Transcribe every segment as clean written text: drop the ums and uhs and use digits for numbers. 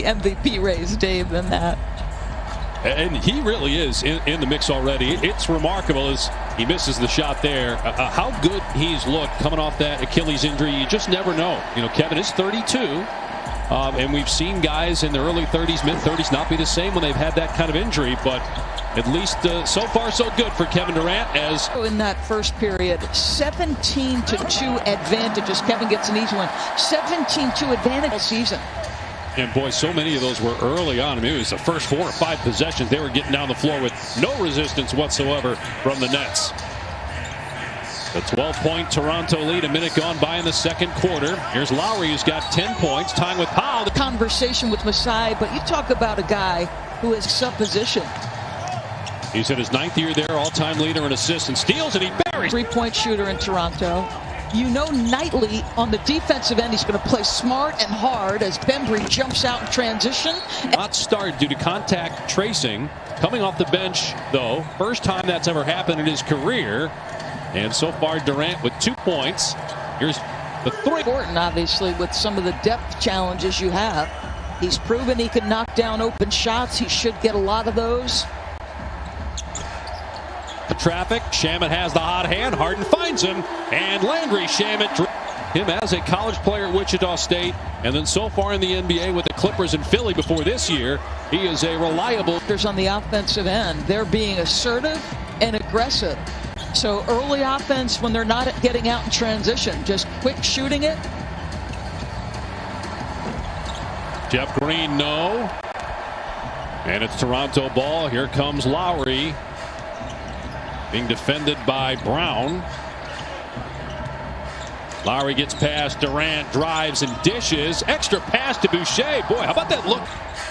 MVP race, Dave, than that. And he really is in the mix already. It's remarkable as he misses the shot there. How good he's looked coming off that Achilles injury. You just never know. You know, Kevin is 32. And we've seen guys in their early 30s, mid-30s not be the same when they've had that kind of injury. But at least so far so good for Kevin Durant. As in that first period, 17-2 advantages. Kevin gets an easy one. 17-2 advantage all season. And boy, so many of those were early on. I mean, it was the first 4 or 5 possessions. They were getting down the floor with no resistance whatsoever from the Nets. The 12-point Toronto lead, a minute gone by in the second quarter. Here's Lowry, who's got 10 points, tying with Powell. The conversation with Masai, but you talk about a guy who is supposition. He's in his 9th year there, all-time leader in assists and steals, and he buries. Three-point shooter in Toronto. You know, nightly on the defensive end, he's going to play smart and hard as Bembry jumps out in transition. Not start due to contact tracing. Coming off the bench, though, first time that's ever happened in his career. And so far, Durant with 2 points. Here's the 3. Important, obviously, with some of the depth challenges you have. He's proven he can knock down open shots. He should get a lot of those. The traffic. Shamet has the hot hand. Harden finds him. And Landry Shamet, him as a college player at Wichita State. And then so far in the NBA with the Clippers and Philly before this year, he is a reliable. On the offensive end, they're being assertive and aggressive. So early offense when they're not getting out in transition, just quick shooting it. Jeff Green, no. And it's Toronto ball. Here comes Lowry. Being defended by Brown. Lowry gets past Durant, drives and dishes. Extra pass to Boucher. Boy, how about that look?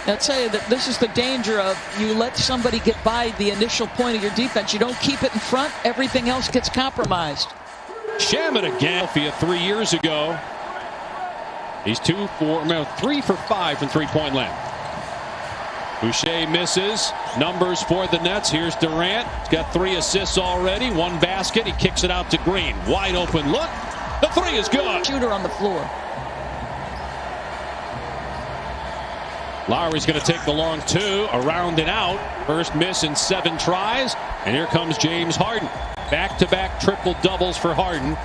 I'll tell you that this is the danger of you let somebody get by the initial point of your defense. You don't keep it in front. Everything else gets compromised. Shamet again. 3 years ago. He's 3 for 5 from three-point land. Boucher misses. Numbers for the Nets. Here's Durant. He's got 3 assists already. 1 basket. He kicks it out to Green. Wide open look. The 3 is good. Shooter on the floor. Lowry's going to take the long 2. Around and out. First miss in 7 tries. And here comes James Harden. Back-to-back triple doubles for Harden.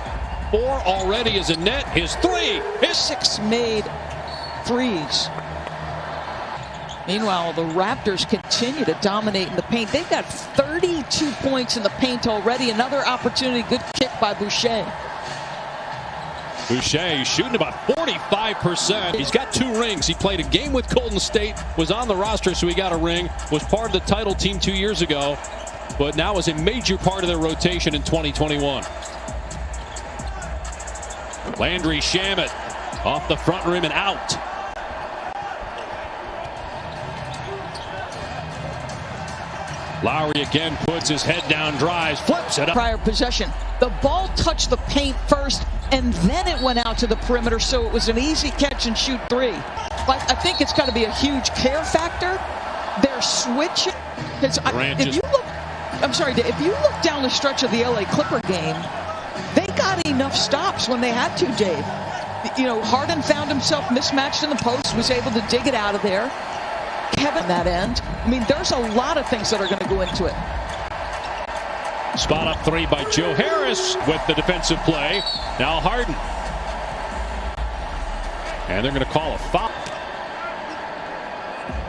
4 already is a net. His 3. His 6 made threes. Meanwhile, the Raptors continue to dominate in the paint. They've got 32 points in the paint already. Another opportunity. Good kick by Boucher. Boucher shooting about 45%. He's got 2 rings. He played a game with Golden State, was on the roster, so he got a ring, was part of the title team 2 years ago, but now is a major part of their rotation in 2021. Landry Shamet off the front rim and out. Lowry again puts his head down, drives, flips it up. Prior possession. The ball touched the paint first, and then it went out to the perimeter, so it was an easy catch and shoot 3. But I think it's got to be a huge care factor. They're switching. If you look down the stretch of the LA Clipper game, they got enough stops when they had to, Dave. You know, Harden found himself mismatched in the post, was able to dig it out of there. Kevin, that end. I mean, there's a lot of things that are going to go into it. Spot up 3 by Joe Harris with the defensive play. Now Harden. And they're going to call a foul.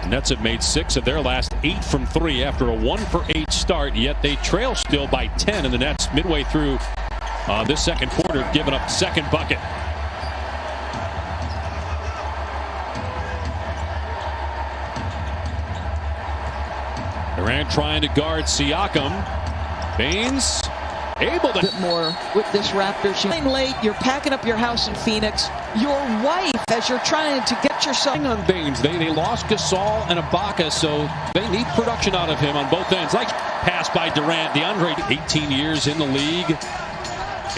The Nets have made 6 of their last 8 from 3 after a 1 for 8 start, yet they trail still by 10, and the Nets midway through this second quarter giving up second bucket. Durant trying to guard Siakam. Baines able to. Bit more with this Raptors. You're late. You're packing up your house in Phoenix. Your wife, as you're trying to get yourself on Baines. They lost Gasol and Ibaka, so they need production out of him on both ends. Like pass by Durant. DeAndre, 18 years in the league,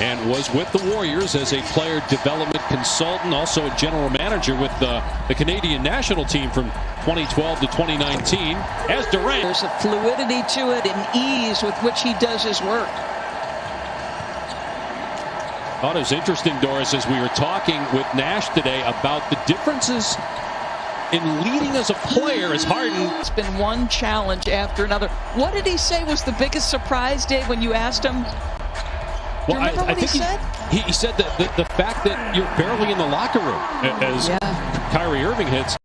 and was with the Warriors as a player development consultant, also a general manager with the Canadian national team from 2012 to 2019. As Durant, there's a fluidity to it and ease with which he does his work. Thought it was interesting, Doris, as we were talking with Nash today about the differences in leading as a player as Harden. It's been one challenge after another. What did he say was the biggest surprise, Dave, when you asked him? Do you remember what he said? He said that the fact that you're barely in the locker room as Kyrie Irving hits.